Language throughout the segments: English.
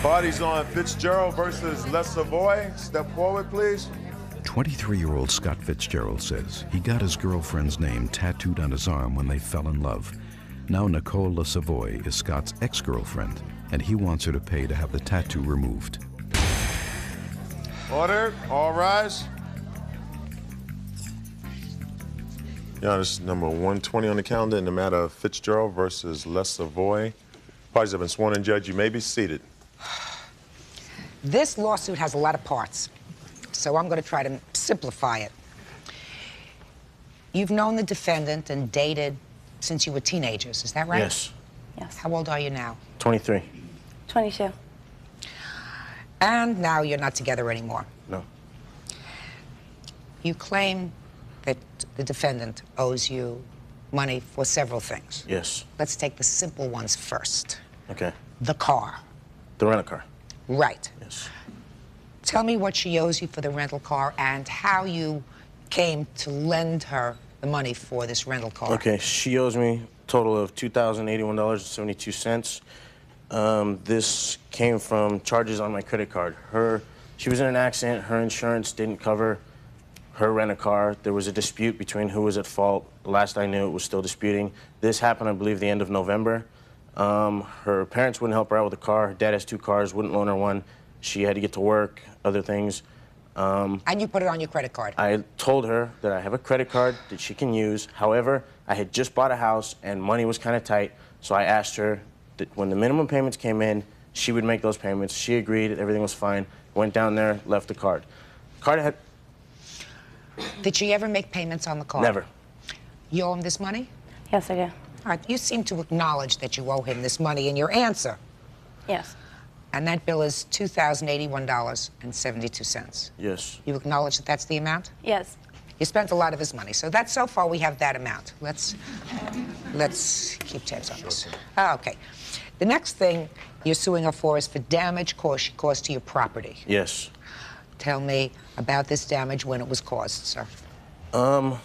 Party's on. Fitzgerald versus Les Savoy. Step forward, please. 23-year-old Scott Fitzgerald says he got his girlfriend's name tattooed on his arm when they fell in love. Now Nicole Le Savoy is Scott's ex-girlfriend, and he wants her to pay to have the tattoo removed. Order. All rise. Yeah, this is number 120 on the calendar in the matter of Fitzgerald versus Les Savoy. Parties have been sworn in, Judge. You may be seated. This lawsuit has a lot of parts, so I'm going to try to simplify it. You've known the defendant and dated since you were teenagers, is that right? Yes. Yes. How old are you now? 23. 22. And now you're not together anymore. No. You claim that the defendant owes you money for several things. Yes. Let's take the simple ones first. Okay. The car. The rental-car. Right. Yes. Tell me what she owes you for the rental car and how you came to lend her the money for this rental car. Okay, she owes me a total of $2,081.72. This came from charges on my credit card. She was in an accident. Her insurance didn't cover her rent-a-car. There was a dispute between who was at fault. The last I knew, it was still disputing. This happened, I believe, the end of November. Her parents wouldn't help her out with the car. Her dad has 2 cars, wouldn't loan her one. She had to get to work, other things. And you put it on your credit card? I told her that I have a credit card that she can use. However, I had just bought a house and money was kind of tight, so I asked her that when the minimum payments came in, she would make those payments. She agreed, everything was fine. Went down there, left the card. Card had... Did she ever make payments on the card? Never. You owe him this money? Yes, I do. All right, you seem to acknowledge that you owe him this money in your answer. Yes. And that bill is $2,081.72. Yes. You acknowledge that that's the amount? Yes. You spent a lot of his money, so that's so far we have that amount. Let's keep tabs on this. Okay. The next thing you're suing her for is for damage caused to your property. Yes. Tell me about this damage, when it was caused, sir. Well,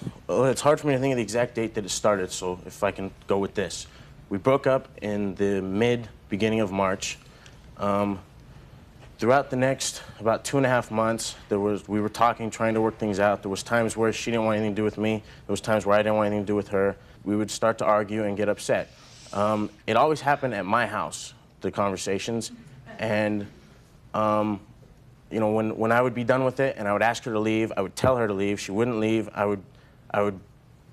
it's hard for me to think of the exact date that it started, so if I can go with this. We broke up in the beginning of March. Throughout the next about 2.5 months, we were talking, trying to work things out. There was times where she didn't want anything to do with me. There was times where I didn't want anything to do with her. We would start to argue and get upset. It always happened at my house, the conversations, and you know, when I would be done with it and I would ask her to leave, I would tell her to leave. She wouldn't leave. I would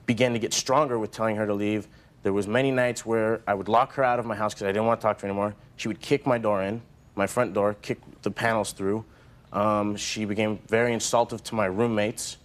begin to get stronger with telling her to leave. There was many nights where I would lock her out of my house because I didn't want to talk to her anymore. She would kick my door in, my front door, kick the panels through. She became very insultive to my roommates.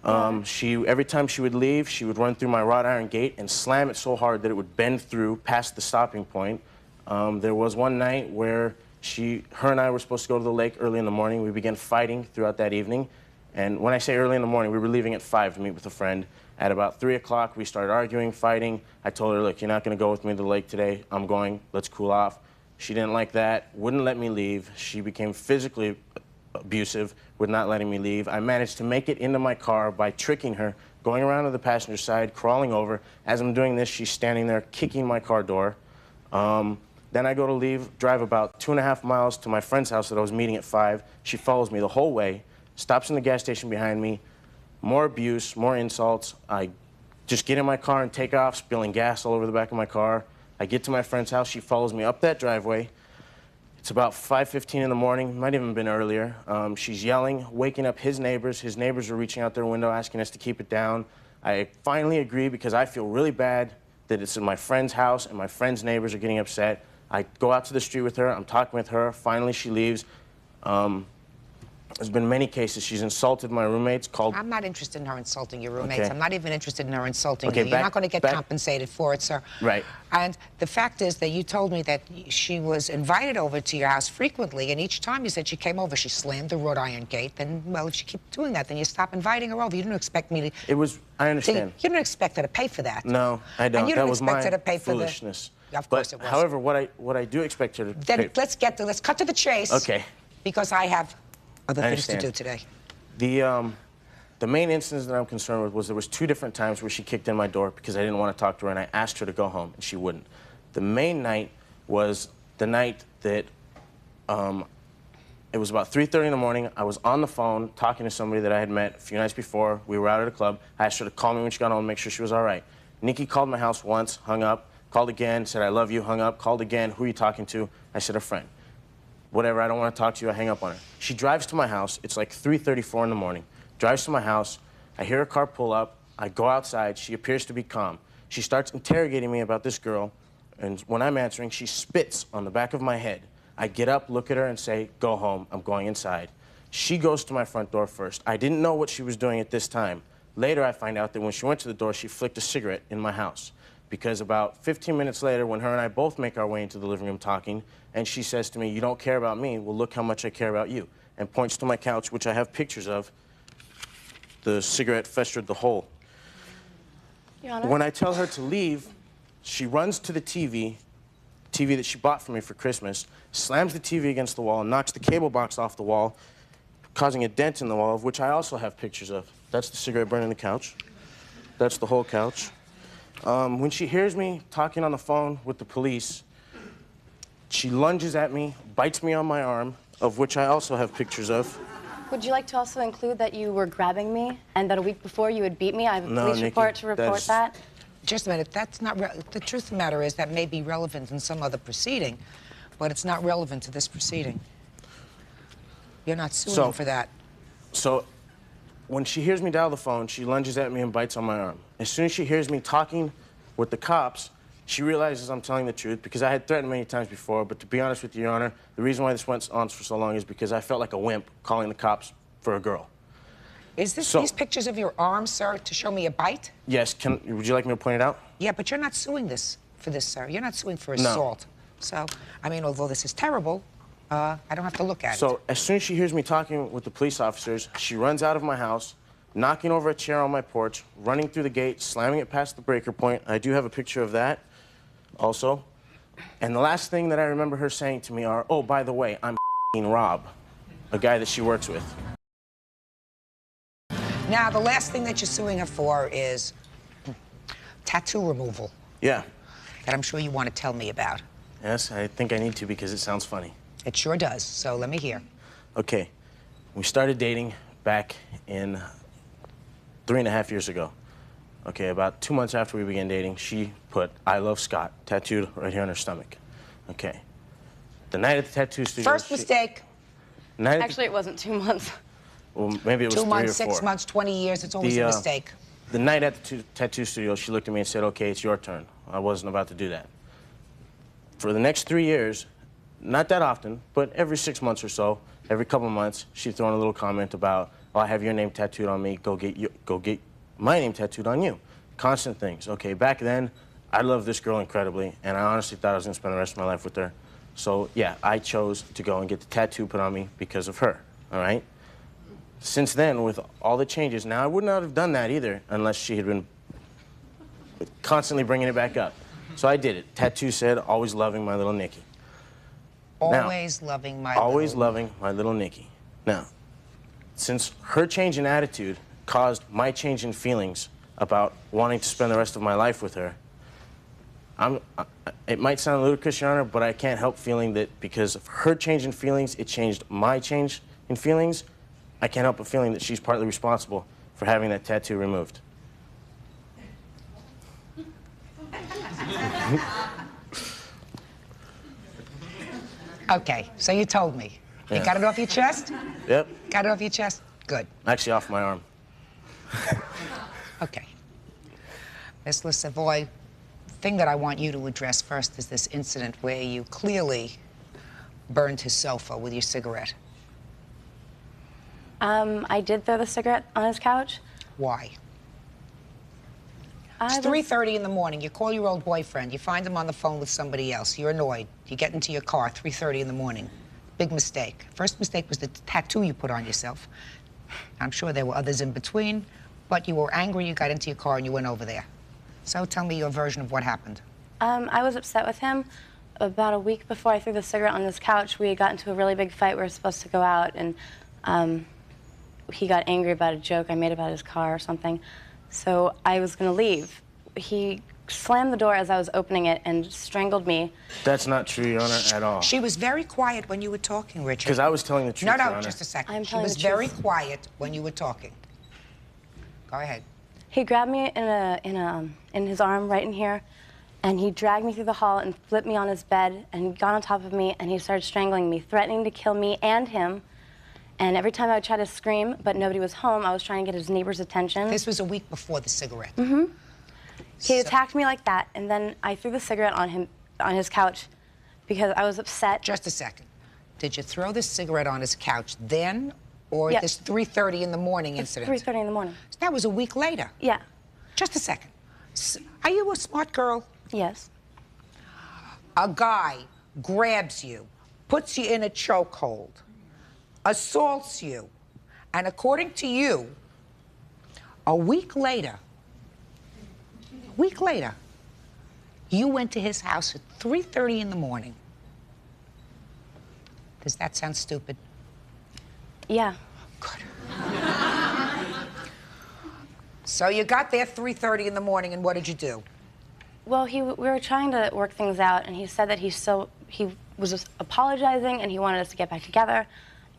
Every time she would leave, she would run through my wrought iron gate and slam it so hard that it would bend through past the stopping point. There was one night where her and I were supposed to go to the lake early in the morning. We began fighting throughout that evening. And when I say early in the morning, we were leaving at 5 to meet with a friend. At about 3 o'clock, we started arguing, fighting. I told her, look, you're not going to go with me to the lake today. I'm going. Let's cool off. She didn't like that, wouldn't let me leave. She became physically abusive, would not letting me leave. I managed to make it into my car by tricking her, going around to the passenger side, crawling over. As I'm doing this, she's standing there kicking my car door. Then I go to leave, drive about 2.5 miles to my friend's house that I was meeting at 5. She follows me the whole way, stops in the gas station behind me. More abuse, more insults. I just get in my car and take off, spilling gas all over the back of my car. I get to my friend's house. She follows me up that driveway. It's about 5:15 in the morning, might even have been earlier. She's yelling, waking up his neighbors. His neighbors are reaching out their window, asking us to keep it down. I finally agree because I feel really bad that it's in my friend's house and my friend's neighbors are getting upset. I go out to the street with her. I'm talking with her. Finally, she leaves. There's been many cases. She's insulted my roommates, called... I'm not interested in her insulting your roommates. Okay. I'm not even interested in her insulting Okay, you. You're not going to get compensated for it, sir. Right. And the fact is that you told me that she was invited over to your house frequently, and each time you said she came over, she slammed the wrought iron gate. Then, well, if she keeps doing that, then you stop inviting her over. You didn't expect me to... It was... I understand. You didn't expect her to pay for that. No, I don't. And you that didn't was expect my her to pay for foolishness. Of course it was. However, what I do expect her to Then pay... let's cut to the chase. Okay. Because I have other things to do understand. today. The main instance that I'm concerned with was there was 2 different times where she kicked in my door because I didn't want to talk to her, and I asked her to go home, and she wouldn't. The main night was the night that It was about 3:30 in the morning. I was on the phone talking to somebody that I had met a few nights before. We were out at a club. I asked her to call me when she got home, make sure she was all right. Nikki called my house once, hung up, called again, said, I love you, hung up, called again, who are you talking to? I said, a friend. Whatever, I don't want to talk to you, I hang up on her. She drives to my house, it's like 3:34 in the morning, drives to my house, I hear her car pull up, I go outside, she appears to be calm. She starts interrogating me about this girl, and when I'm answering, she spits on the back of my head. I get up, look at her, and say, go home, I'm going inside. She goes to my front door first. I didn't know what she was doing at this time. Later, I find out that when she went to the door, she flicked a cigarette in my house. Because about 15 minutes later, when her and I both make our way into the living room talking, and she says to me, you don't care about me, well, look how much I care about you, and points to my couch, which I have pictures of. The cigarette festered the hole. Your Honor? When I tell her to leave, she runs to the TV that she bought for me for Christmas, slams the TV against the wall, knocks the cable box off the wall, causing a dent in the wall, of which I also have pictures of. That's the cigarette burning the couch. That's the whole couch. When she hears me talking on the phone with the police, she lunges at me, bites me on my arm, of which I also have pictures of. Would you like to also include that you were grabbing me and that a week before you would beat me? I have a No, police Nikki, report to report that. Just a minute, that's not, the truth of the matter is that may be relevant in some other proceeding, but it's not relevant to this proceeding. You're not suing him for that. So, when she hears me dial the phone, she lunges at me and bites on my arm. As soon as she hears me talking with the cops, she realizes I'm telling the truth because I had threatened many times before, but to be honest with you, Your Honor, the reason why this went on for so long is because I felt like a wimp calling the cops for a girl. Is this these pictures of your arm, sir, to show me a bite? Yes, would you like me to point it out? Yeah, but you're not suing for this, sir. You're not suing for assault. No. So, I mean, although this is terrible, I don't have to look at it. So, as soon as she hears me talking with the police officers, she runs out of my house, knocking over a chair on my porch, running through the gate, slamming it past the breaker point. I do have a picture of that also. And the last thing that I remember her saying to me are, oh, by the way, I'm Rob, a guy that she works with. Now, the last thing that you're suing her for is tattoo removal. Yeah. That I'm sure you want to tell me about. Yes, I think I need to because it sounds funny. It sure does, so let me hear. Okay, we started dating back in 3.5 years ago. Okay, about 2 months after we began dating, she put, I love Scott, tattooed right here on her stomach. Okay. The night at the tattoo studio... First mistake. Actually, it wasn't 2 months. Well, maybe it was 2 3 months, or 4. 6 months, 20 years, it's always a mistake. The night at the tattoo studio, she looked at me and said, okay, it's your turn. I wasn't about to do that. For the next 3 years, not that often, but every 6 months or so, every couple months, she'd throw in a little comment about, oh, I have your name tattooed on me, go get my name tattooed on you. Constant things. Okay, back then, I loved this girl incredibly, and I honestly thought I was gonna spend the rest of my life with her. So, yeah, I chose to go and get the tattoo put on me because of her, all right? Since then, with all the changes, now I would not have done that either unless she had been constantly bringing it back up. So I did it. Tattoo said, always loving my little Nikki. Always loving my Always loving my little Nikki. Now, since her change in attitude caused my change in feelings about wanting to spend the rest of my life with her, it might sound ludicrous, Your Honor, but I can't help feeling that because of her change in feelings, it changed my change in feelings. I can't help but feeling that she's partly responsible for having that tattoo removed. Okay, so you told me. Yeah. You got it off your chest? Yep. Got it off your chest? Good. Actually, off my arm. Okay. Miss Savoy, the thing that I want you to address first is this incident where you clearly burned his sofa with your cigarette. I did throw the cigarette on his couch. Why? It's 3:30 in the morning. You call your old boyfriend. You find him on the phone with somebody else. You're annoyed. You get into your car, 3:30 in the morning. Big mistake. First mistake was the tattoo you put on yourself. I'm sure there were others in between, but you were angry, you got into your car, and you went over there. So tell me your version of what happened. I was upset with him. About a week before I threw the cigarette on this couch, we got into a really big fight. We were supposed to go out, and he got angry about a joke I made about his car or something. So I was going to leave. He slammed the door as I was opening it and strangled me. That's not true, Your Honor, at all. She was very quiet when you were talking, Richard. Because I was telling the truth, No, Your no, Honor. just a second. I'm She telling was the very truth. quiet when you were talking. Go ahead. He grabbed me in his arm right in here, and he dragged me through the hall and flipped me on his bed and got on top of me, and he started strangling me, threatening to kill me and him. And every time I would try to scream, but nobody was home, I was trying to get his neighbor's attention. This was a week before the cigarette. Mm-hmm. He So- attacked me like that, and then I threw the cigarette on him, on his couch, because I was upset. Just a second. Did you throw this cigarette on his couch then, or Yeah. this 3:30 in the morning It's incident? 3:30 in the morning. That was a week later. Yeah. Just a second. Are you a smart girl? Yes. A guy grabs you, puts you in a chokehold, assaults you, and according to you, a week later, you went to his house at 3:30 in the morning. Does that sound stupid? Yeah. Good. So you got there 3:30 in the morning, and what did you do? Well, we were trying to work things out, and he said that he was just apologizing, and he wanted us to get back together.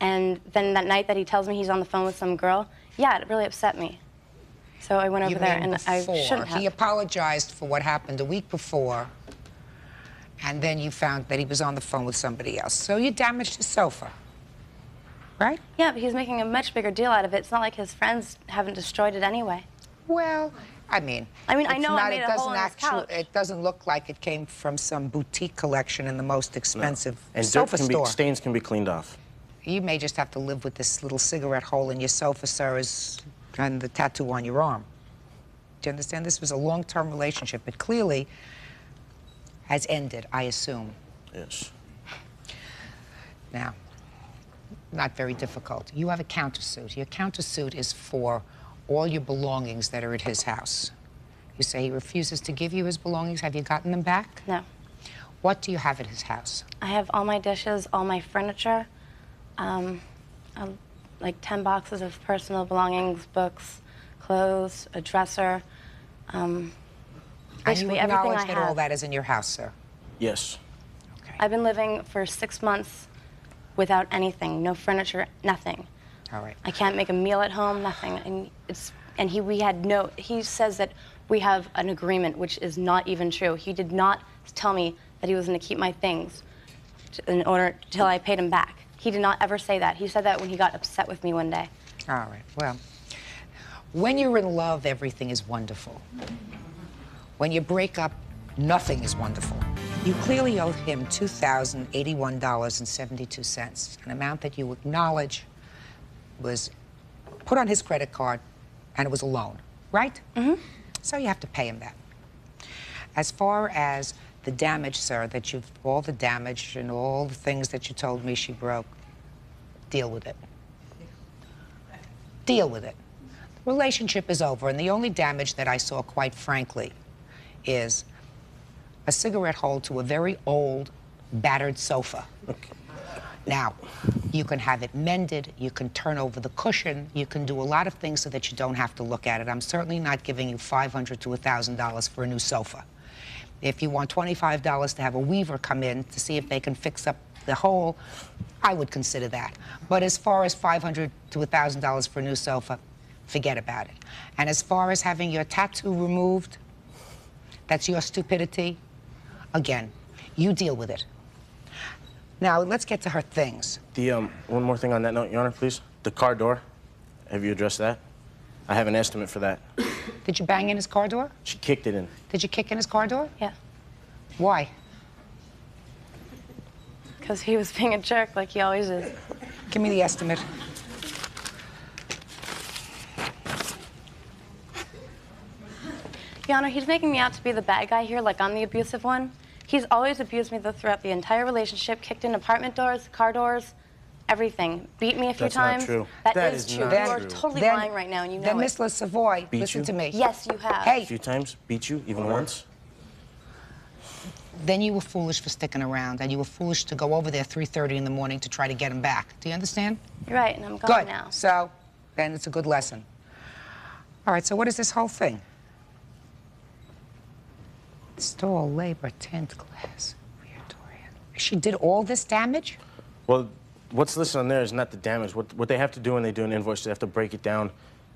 And then that night that he tells me he's on the phone with some girl, yeah, it really upset me. So I went over You there, mean and I before. shouldn't have. He apologized for what happened a week before, and then you found that he was on the phone with somebody else. So you damaged his sofa, right? Yeah, but he's making a much bigger deal out of it. It's not like his friends haven't destroyed it anyway. Well, I mean, I it's know I made a hole in his couch. It doesn't look like it came from some boutique collection in the most expensive And sofa store. stains can be cleaned off. You may just have to live with this little cigarette hole in your sofa, sir, and the tattoo on your arm. Do you understand? This was a long-term relationship. It clearly has ended, I assume. Yes. Now, not very difficult. You have a countersuit. Your countersuit is for all your belongings that are at his house. You say he refuses to give you his belongings. Have you gotten them back? No. What do you have at his house? I have all my dishes, all my furniture, like 10 boxes of personal belongings, books, clothes, a dresser, And you basically everything acknowledge I that have. all that is in your house, sir? Yes. Okay. I've been living for 6 months without anything, no furniture, nothing. All right. I can't make a meal at home, nothing. And he says that we have an agreement, which is not even true. He did not tell me that he was going to keep my things till I paid him back. He did not ever say that. He said that when he got upset with me one day. All right. Well, when you're in love, everything is wonderful. When you break up, nothing is wonderful. You clearly owed him $2,081.72, an amount that you acknowledge was put on his credit card, and it was a loan, right? Mm-hmm. So you have to pay him that. As far as the damage, sir, all the damage and all the things that you told me she broke, deal with it. Deal with it. The relationship is over, and the only damage that I saw, quite frankly, is a cigarette hole to a very old, battered sofa. Now, you can have it mended, you can turn over the cushion, you can do a lot of things so that you don't have to look at it. I'm certainly not giving you $500 to $1,000 for a new sofa. If you want $25 to have a weaver come in to see if they can fix up the hole, I would consider that. But as far as $500 to $1,000 for a new sofa, forget about it. And as far as having your tattoo removed, that's your stupidity. Again, you deal with it. Now, let's get to her things. One more thing on that note, Your Honor, please. The car door, have you addressed that? I have an estimate for that. Did you bang in his car door? She kicked it in. Did you kick in his car door? Yeah. Why? Because he was being a jerk like he always is. Give me the estimate. Your Honor, he's making me out to be the bad guy here, like I'm the abusive one. He's always abused me throughout the entire relationship, kicked in apartment doors, car doors, everything. Beat me a few That's not times. true. That That is is true. not You are true. totally lying right now, and you know Then, it. Miss Savoy, Beat listen you? to me. Yes, you have. A Hey, few times, beat you, even once. then you were foolish for sticking around, and you were foolish to go over there 3:30 in the morning to try to get him back. Do you understand? You're right, and I'm gone Good. now. So, then it's a good lesson. All right, so what is this whole thing? Install labor, tent, glass, rear door handle. She did all this damage? Well, what's listed on there is not the damage. What they have to do when they do an invoice, they have to break it down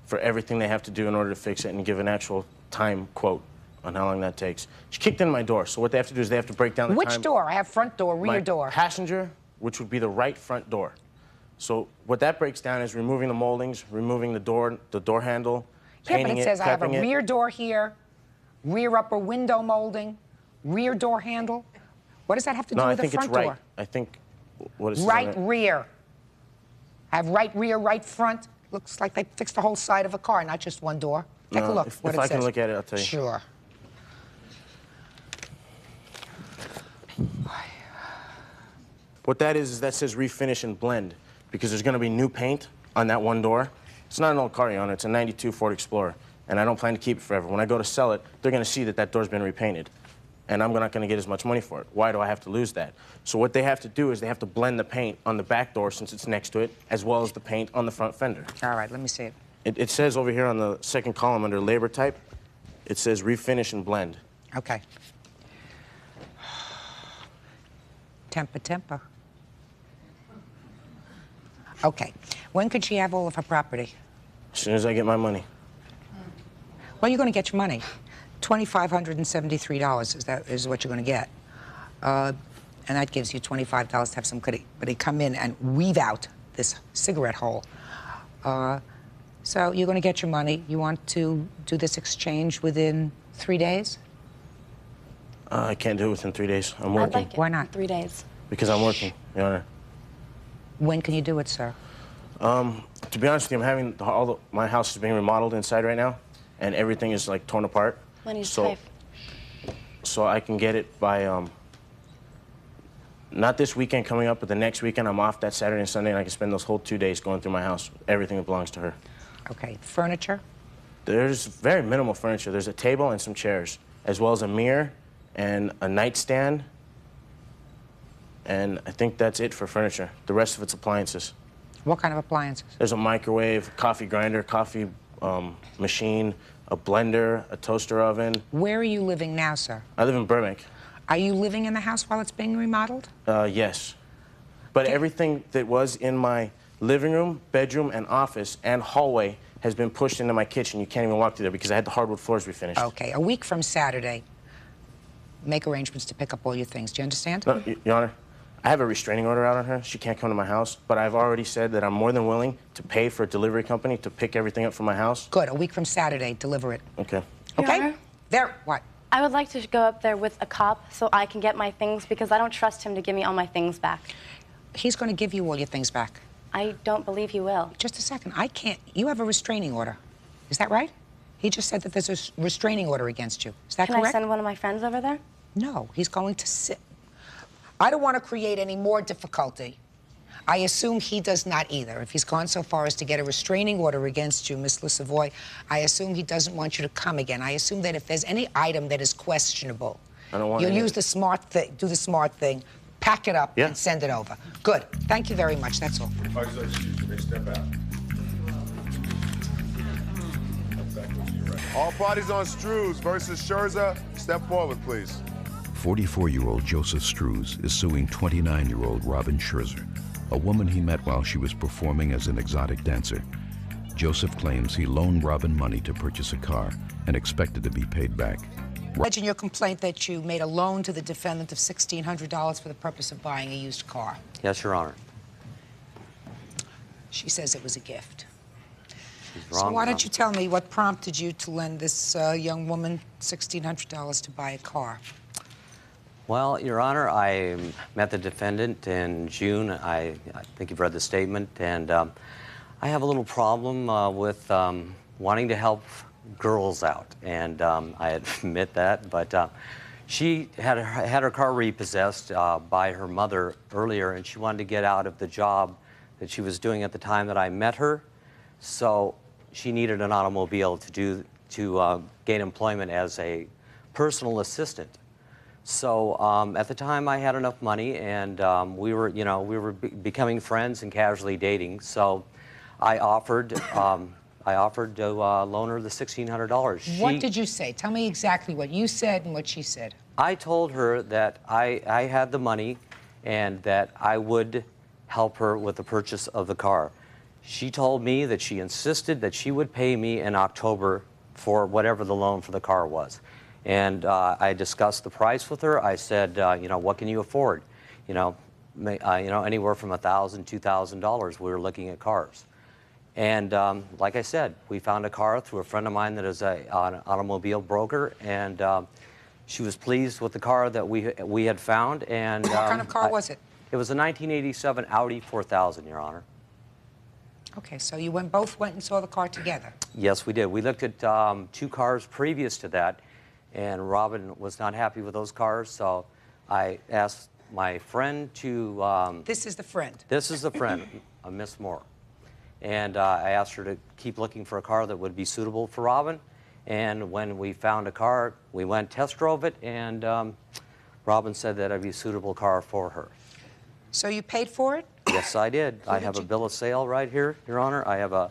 for everything they have to do in order to fix it and give an actual time quote on how long that takes. She kicked in my door, so what they have to do is they have to break down the time. Which door? I have front door, rear My door. passenger, which would be the right front door. So what that breaks down is removing the moldings, removing the door handle, Yeah, but painting it says I have a prepping it. rear door here, rear upper window molding, rear door handle. What does that have to do No, I with the think it's front right. door? I think what it says on Right it- rear. I have right rear, right front. Looks like they fixed the whole side of a car, not just one door. Take a No, look. if what it I says. can look at it, I'll tell you. Sure. What that is that says refinish and blend because there's going to be new paint on that one door. It's not an old car, Your Honor. It's a 92 Ford Explorer, and I don't plan to keep it forever. When I go to sell it, they're going to see that that door's been repainted, and I'm not going to get as much money for it. Why do I have to lose that? So what they have to do is they have to blend the paint on the back door since it's next to it, as well as the paint on the front fender. All right, let me see it. It says over here on the second column under labor type, it says refinish and blend. Okay. Temper. Okay. When could she have all of her property? As soon as I get my money. Well, you're going to get your money. $2,573 is what you're going to get. And that gives you $25 to have somebody come in and weave out this cigarette hole. So you're going to get your money. You want to do this exchange within 3 days? I can't do it within 3 days. I'm I'd working. like it Why in not? 3 days. Because I'm working, Your Honor. When can you do it, sir? To be honest with you, I'm having my house is being remodeled inside right now, and everything is like torn apart. Money's so, tight. so I can get it by not this weekend coming up, but the next weekend. I'm off that Saturday and Sunday, and I can spend those whole 2 days going through my house, everything that belongs to her. Okay. Furniture? There's very minimal furniture. There's a table and some chairs, as well as a mirror and a nightstand. And I think that's it for furniture. The rest of it's appliances. What kind of appliances? There's a microwave, coffee grinder, coffee machine, a blender, a toaster oven. Where are you living now, sir? I live in Burbank. Are you living in the house while it's being remodeled? Yes. But everything that was in my living room, bedroom, and office and hallway has been pushed into my kitchen. You can't even walk through there because I had the hardwood floors refinished. Okay. A week from Saturday, make arrangements to pick up all your things. Do you understand? No, Your Honor, I have a restraining order out on her. She can't come to my house, but I've already said that I'm more than willing to pay for a delivery company to pick everything up from my house. Good. A week from Saturday, deliver it. Okay. Your Okay? Honor? There. What? I would like to go up there with a cop so I can get my things because I don't trust him to give me all my things back. He's going to give you all your things back. I don't believe he will. Just a second. I can't. You have a restraining order. Is that right? He just said that there's a restraining order against you. Is that Can correct? I send one of my friends over there? No. He's going to sit. I don't want to create any more difficulty. I assume he does not either. If he's gone so far as to get a restraining order against you, Miss LeSavoy, I assume he doesn't want you to come again. I assume that if there's any item that is questionable, I don't want you'll any. use the smart thing, do the smart thing, pack it up Yeah. and send it over. Good. Thank you very much. That's all. Step out. All parties on Strews versus Scherzer. Step forward, please. 44-year-old Joseph Strews is suing 29-year-old Robin Scherzer, a woman he met while she was performing as an exotic dancer. Joseph claims he loaned Robin money to purchase a car and expected to be paid back. Alleged in your complaint that you made a loan to the defendant of $1,600 for the purpose of buying a used car. Yes, Your Honor. She says it was a gift. She's So wrong. why Your don't you tell me what prompted you to lend this young woman $1,600 to buy a car? Well, Your Honor, I met the defendant in June. I think you've read the statement, and I have a little problem with wanting to help girls out, and I admit that, but she had her car repossessed by her mother earlier, and she wanted to get out of the job that she was doing at the time that I met her, so she needed an automobile to gain employment as a personal assistant. So at the time, I had enough money, and we were becoming friends and casually dating. So I offered I offered to loan her the $1,600. What did you say? Tell me exactly what you said and what she said. I told her that I had the money and that I would help her with the purchase of the car. She told me that she insisted that she would pay me in October for whatever the loan for the car was. And I discussed the price with her. I said, you know, what can you afford? You know, anywhere from $1,000, $2,000. We were looking at cars. And like I said, we found a car through a friend of mine that is an automobile broker, and she was pleased with the car that we had found. And what kind of car was it? It was a 1987 Audi 4000, Your Honor. Okay, so you both went and saw the car together. Yes, we did. We looked at 2 cars previous to that, and Robin was not happy with those cars, so I asked my friend to... this is the friend? This is the friend, Miss Moore. And I asked her to keep looking for a car that would be suitable for Robin. And when we found a car, we went test drove it, and Robin said that it'd be a suitable car for her. So you paid for it? Yes, I did. I have a bill of sale right here, Your Honor. I have a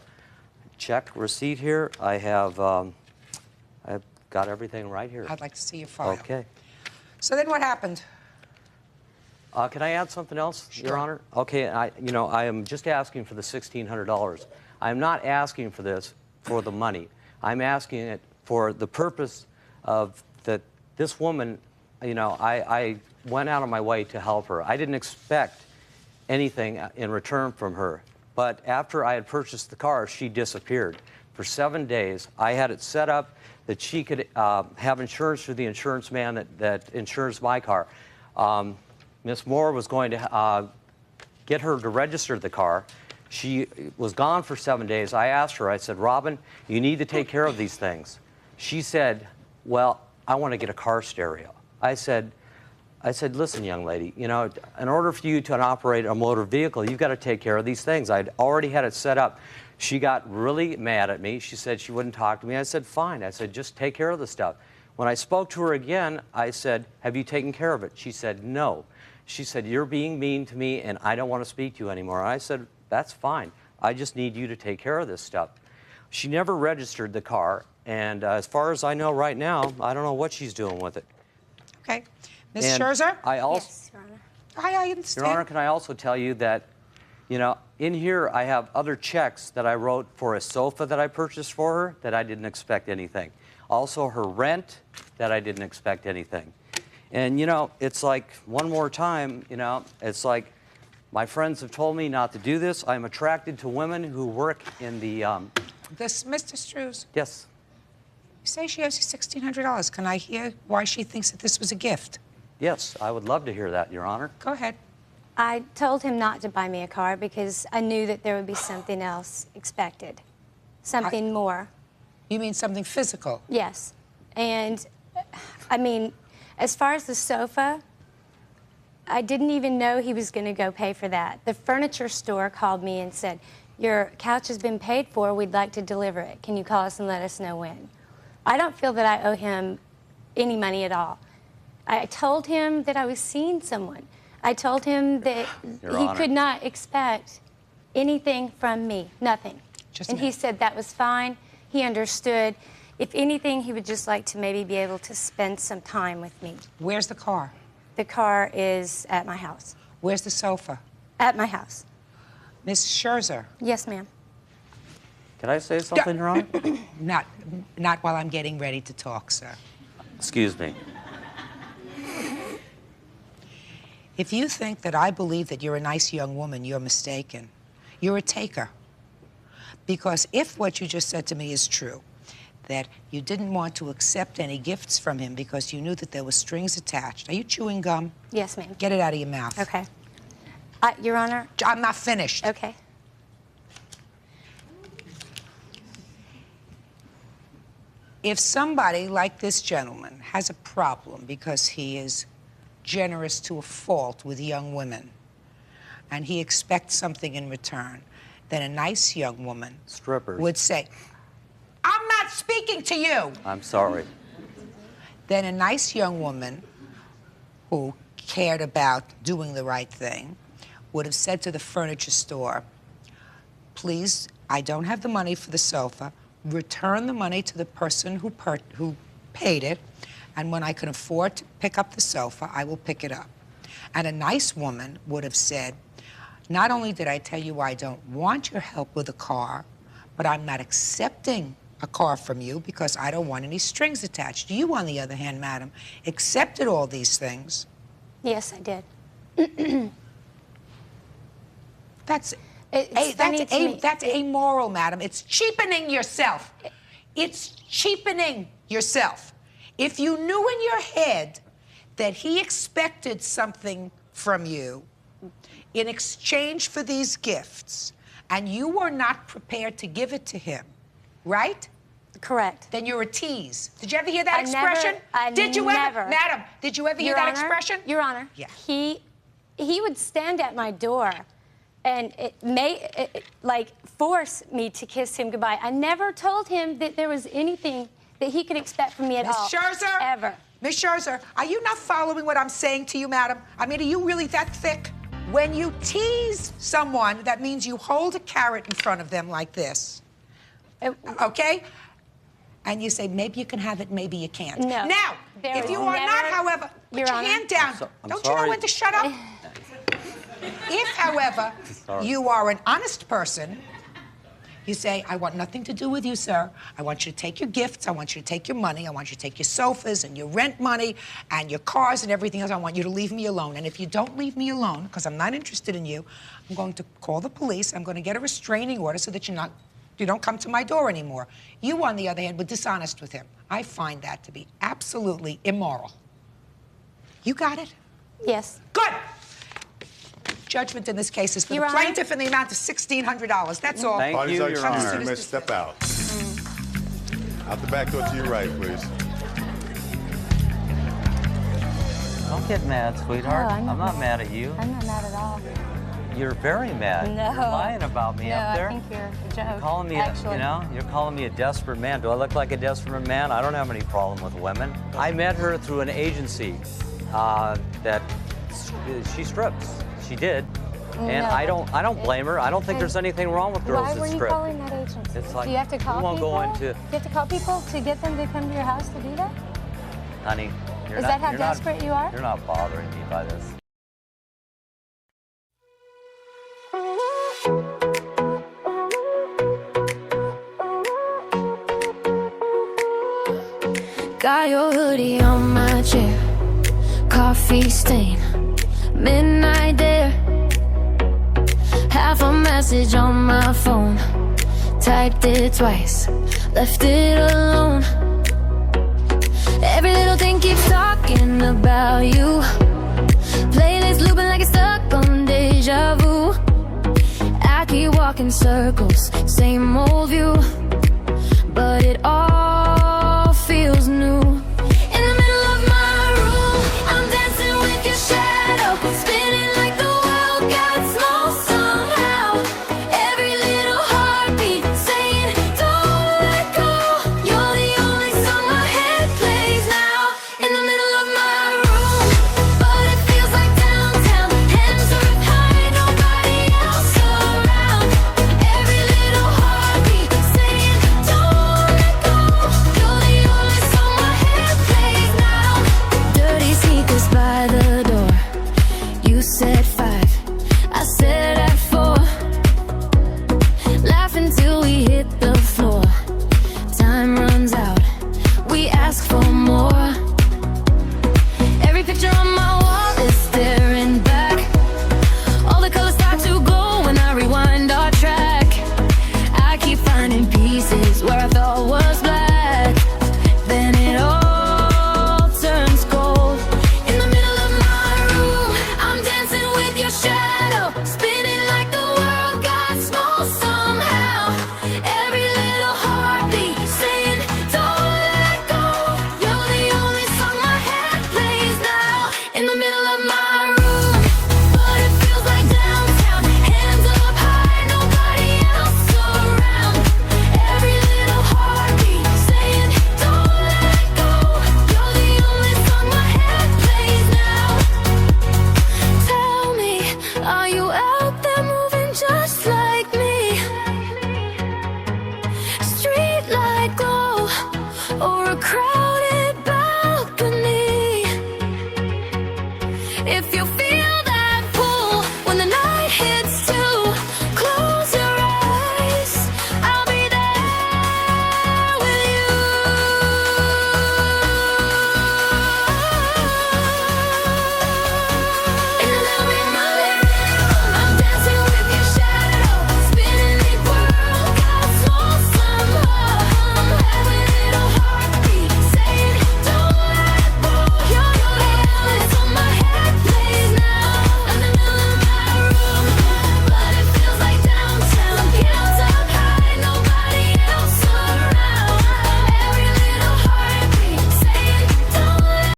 check receipt here. I've got everything right here. I'd like to see your file. Okay. So then what happened? Can I add something else, Sure. Your Honor? Okay, I am just asking for the $1,600. I'm not asking for this for the money. I'm asking it for the purpose of that this woman, you know, I went out of my way to help her. I didn't expect anything in return from her. But after I had purchased the car, she disappeared. For 7 days, I had it set up that she could have insurance through the insurance man that insures my car. Miss Moore was going to get her to register the car. She was gone for 7 days. I asked her, I said, Robin, you need to take care of these things. She said, well, I want to get a car stereo. I said, listen, young lady, you know, in order for you to operate a motor vehicle, you've got to take care of these things. I'd already had it set up. She got really mad at me. She said she wouldn't talk to me. I said, fine. I said, just take care of the stuff. When I spoke to her again, I said, have you taken care of it? She said, no. She said, you're being mean to me, and I don't want to speak to you anymore. I said, that's fine. I just need you to take care of this stuff. She never registered the car, and as far as I know right now, I don't know what she's doing with it. Okay. Ms. Scherzer? I also, Yes, Your Honor. I understand. Your Honor, can I also tell you that, you know, in here I have other checks that I wrote for a sofa that I purchased for her that I didn't expect anything. Also her rent that I didn't expect anything. And, you know, it's like, one more time, you know, it's like my friends have told me not to do this. I'm attracted to women who work in the... This, Mr. Strews, Yes. you say she owes you $1,600. Can I hear why she thinks that this was a gift? Yes, I would love to hear that, Your Honor. Go ahead. I told him not to buy me a car because I knew that there would be something else expected, something more. You mean something physical? Yes. And, I mean, as far as the sofa, I didn't even know he was going to go pay for that. The furniture store called me and said, your couch has been paid for. We'd like to deliver it. Can you call us and let us know when? I don't feel that I owe him any money at all. I told him that I was seeing someone. I told him that Your he Honor. could not expect anything from me, nothing. Just a And he minute. said that was fine. He understood. If anything, he would just like to maybe be able to spend some time with me. Where's the car? The car is at my house. Where's the sofa? At my house. Ms. Scherzer, Yes, ma'am. Can I say something, Your Honor? not while I'm getting ready to talk, sir. Excuse me. If you think that I believe that you're a nice young woman, you're mistaken. You're a taker. Because if what you just said to me is true, that you didn't want to accept any gifts from him because you knew that there were strings attached. Are you chewing gum? Yes, ma'am. Get it out of your mouth. Okay. Your Honor. I'm not finished. Okay. If somebody like this gentleman has a problem because he is generous to a fault with young women and he expects something in return, then a nice young woman Strippers. would say, I'm not speaking to you. I'm sorry. Then a nice young woman who cared about doing the right thing would have said to the furniture store, please I don't have the money for the sofa, return the money to the person who paid it, and when I can afford to pick up the sofa, I will pick it up. And a nice woman would have said, not only did I tell you I don't want your help with a car, but I'm not accepting a car from you because I don't want any strings attached. You, on the other hand, madam, accepted all these things. Yes, I did. That's funny that's amoral, madam. It's cheapening yourself. It's cheapening yourself. If you knew in your head that he expected something from you in exchange for these gifts, and you were not prepared to give it to him, right? Correct. Then you're a tease. Did you ever hear that expression? Did you ever, Madam, did you ever hear that expression? Your Honor, Yeah. he would stand at my door and like force me to kiss him goodbye. I never told him that there was anything that he could expect from me at all. Miss Scherzer? Ever. Miss Scherzer, are you not following what I'm saying to you, madam? I mean, are you really that thick? When you tease someone, that means you hold a carrot in front of them like this. Okay? And you say, maybe you can have it, maybe you can't. No. Now, if you are not, however, put your hand down. Don't you know when to shut up? If, however, you are an honest person, you say, I want nothing to do with you, sir. I want you to take your gifts. I want you to take your money. I want you to take your sofas and your rent money and your cars and everything else. I want you to leave me alone. And if you don't leave me alone, because I'm not interested in you, I'm going to call the police. I'm going to get a restraining order so that you don't come to my door anymore. You, on the other hand, were dishonest with him. I find that to be absolutely immoral. You got it? Yes. Good. Judgment in this case is for Your the Honor? plaintiff in the amount of $1,600. That's all. Thank Parties you, are Your excused. Honor. You may step out. Out the back door to your right, please. Don't get mad, sweetheart. No, I'm not mad at you. I'm not mad at all. You're very mad. No. You're lying about me No, up there. I think you're a joke. You're calling me, actually. you're calling me a desperate man. Do I look like a desperate man? I don't have any problem with women. I met her through an agency that she strips. She did. And No. I don't blame her. I don't think there's anything wrong with girls Why that were you strip. calling that agency? It's like, do you have to call we won't people? go into- Do you have to call people to get them to come to your house to do that? Honey, Is that how desperate you are? You're not bothering me by this. Got your hoodie on my chair, coffee stain, midnight there. Half a message on my phone, typed it twice, left it alone. Every little thing keeps talking about you. Playlist looping like it's stuck on deja vu. I keep walking circles, same old view, but it all